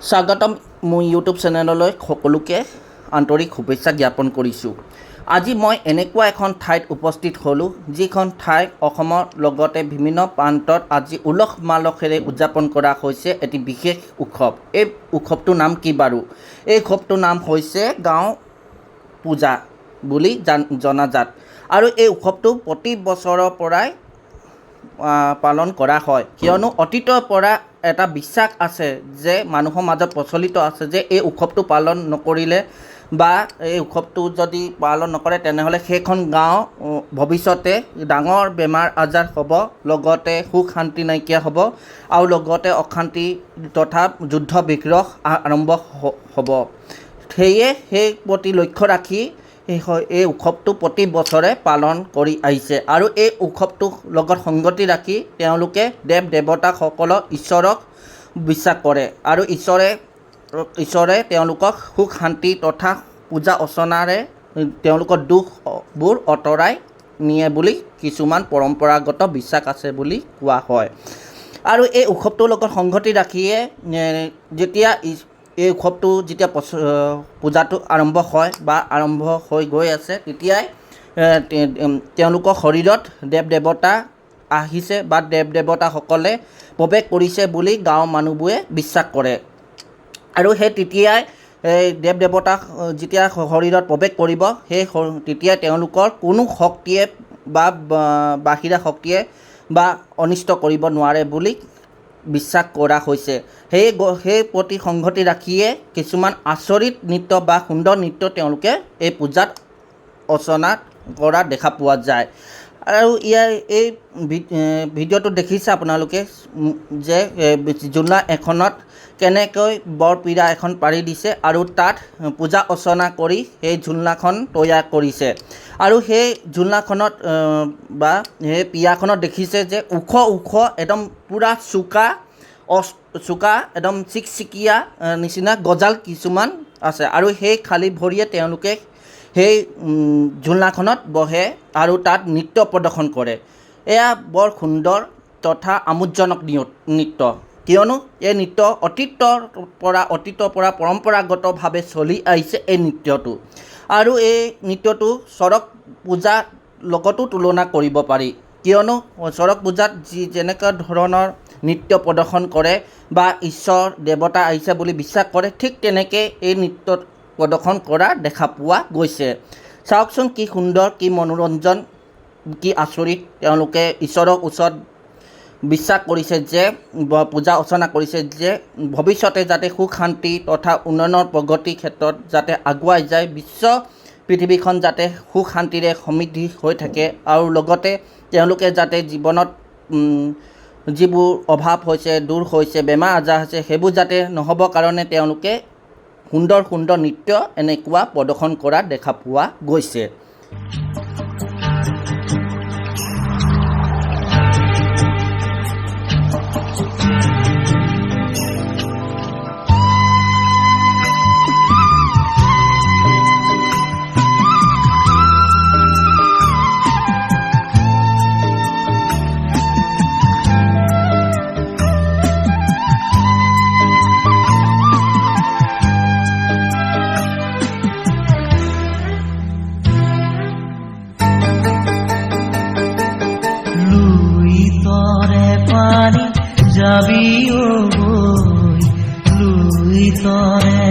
স্বাগতম মোৰ ইউটিউব চেনেললৈ সকলোকে আন্তৰিক শুভেচ্ছা জ্ঞাপন কৰিছোঁ। আজি মই এনেকুৱা এখন ঠাইত উপস্থিত হ'লোঁ, যিখন ঠাই অসমৰ লগতে বিভিন্ন প্ৰান্তত আজি উলহ মালহেৰে উদযাপন কৰা হৈছে এটি বিশেষ উৎসৱ। এই উৎসৱটোৰ নাম কি বাৰু? এই উৎসৱটোৰ নাম হৈছে গাঁও পূজা বুলি জনাজাত। আৰু এই উৎসৱটো প্ৰতি বছৰৰ পৰাই পালন কৰা হয়, কিয়নো অতীতৰ পৰা এটা বিশ্বাস আছে যে মানুহৰ মাজত প্ৰচলিত আছে যে এই উৎসৱটো পালন নকৰিলে বা এই উৎসৱটো যদি পালন নকৰে তেনেহ'লে সেইখন গাঁও ভৱিষ্যতে ডাঙৰ বেমাৰ আজাৰ হ'ব, লগতে সুখ শান্তি নাইকিয়া হ'ব আৰু লগতে অশান্তি তথা যুদ্ধ বিগ্ৰহ আৰম্ভ হ'ব। সেয়ে সেই প্ৰতি লক্ষ্য ৰাখি এই উৎসৱটো প্ৰতি বছৰে পালন কৰি আহিছে। আৰু এই উৎসৱটোৰ লগত সংগতি ৰাখি তেওঁলোকে দেৱ দেৱতাসকলক ঈশ্বৰক বিশ্বাস কৰে আৰু ঈশ্বৰে তেওঁলোকক সুখ শান্তি তথা পূজা অৰ্চনাৰে তেওঁলোকৰ দুখবোৰ আঁতৰাই নিয়ে বুলি কিছুমান পৰম্পৰাগত বিশ্বাস আছে বুলি কোৱা হয়। আৰু এই উৎসৱটোৰ লগত সংগতি ৰাখিয়ে যেতিয়া এই উৎসৱটো যেতিয়া পূজাটো আৰম্ভ হয় বা আৰম্ভ হৈ গৈ আছে, তেতিয়াই তেওঁলোকৰ শৰীৰত দেৱ দেৱতা আহিছে বা দেৱ দেৱতাসকলে প্ৰৱেশ কৰিছে বুলি গাঁৱৰ মানুহবোৰে বিশ্বাস কৰে। আৰু সেই তেতিয়াই দেৱ দেৱতা যেতিয়া শৰীৰত প্ৰৱেশ কৰিব, তেতিয়াই তেওঁলোকৰ কোনো শক্তিয়ে বা বাহিৰা শক্তিয়ে বা অনিষ্ট কৰিব নোৱাৰে বুলি বিশ্বাস কৰা হৈছে। সেই প্ৰতি সংগতি ৰাখিয়ে কিছুমান আচৰিত নৃত্য বা সুন্দৰ নৃত্য তেওঁলোকে এই পূজাত অৰ্চনা কৰা দেখা পোৱা যায়। আৰু এই ভিডিঅ'টো দেখিছে আপোনালোকে যে জোলনা এখনত কেনেকৈ বৰপীৰা এখন পাৰি দিছে আৰু তাত পূজা অৰ্চনা কৰি সেই জোলনাখন তৈয়াৰ কৰিছে। আৰু সেই জোলনাখনত বা সেই পীৰাখনত দেখিছে যে ওখ একদম পূৰা চোকা একদম চিকচিকীয়া নিচিনা গজাল কিছুমান আছে। আৰু সেই খালী ভৰিয়ে তেওঁলোকে সেই জোলনাখনত বহে আৰু তাত নৃত্য প্ৰদৰ্শন কৰে। এয়া বৰ সুন্দৰ তথা আমোদজনক নৃত্য, কিয়নো এই নৃত্য অতীতৰ পৰা পৰম্পৰাগতভাৱে চলি আহিছে এই নৃত্যটো। আৰু এই নৃত্যটো চৰক পূজাৰ লগতো তুলনা কৰিব পাৰি, কিয়নো চৰক পূজাত যেনেকুৱা ধৰণৰ নৃত্য প্ৰদৰ্শন কৰে বা ঈশ্বৰ দেৱতা আহিছে বুলি বিশ্বাস কৰে, ঠিক তেনেকৈ এই নৃত্যত প্ৰদৰ্শন কৰা দেখা পোৱা গৈছে। চাওকচোন কি সুন্দৰ, কি মনোৰঞ্জন, কি আচৰিত। তেওঁলোকে ঈশ্বৰৰ ওচৰত বিশ্বাস কৰিছে যে পূজা অৰ্চনা কৰিছে যে ভৱিষ্যতে যাতে সুখ শান্তি তথা উন্নয়নৰ প্ৰগতিৰ ক্ষেত্ৰত যাতে আগুৱাই যায়, পৃথিৱীখন যাতে সুখ শান্তিৰে সমৃদ্ধি হৈ থাকে আৰু লগতে তেওঁলোকে যাতে জীৱনত যিবোৰ অভাৱ হৈছে, দূৰ হৈছে, বেমাৰ আজাৰ হৈছে, সেইবোৰ যাতে নহ'বৰ কাৰণে তেওঁলোকে সুন্দৰ সুন্দৰ নৃত্য এনেকুৱা প্ৰদৰ্শন কৰা দেখা পোৱা গৈছে। যাবি ও বই লুই তৰে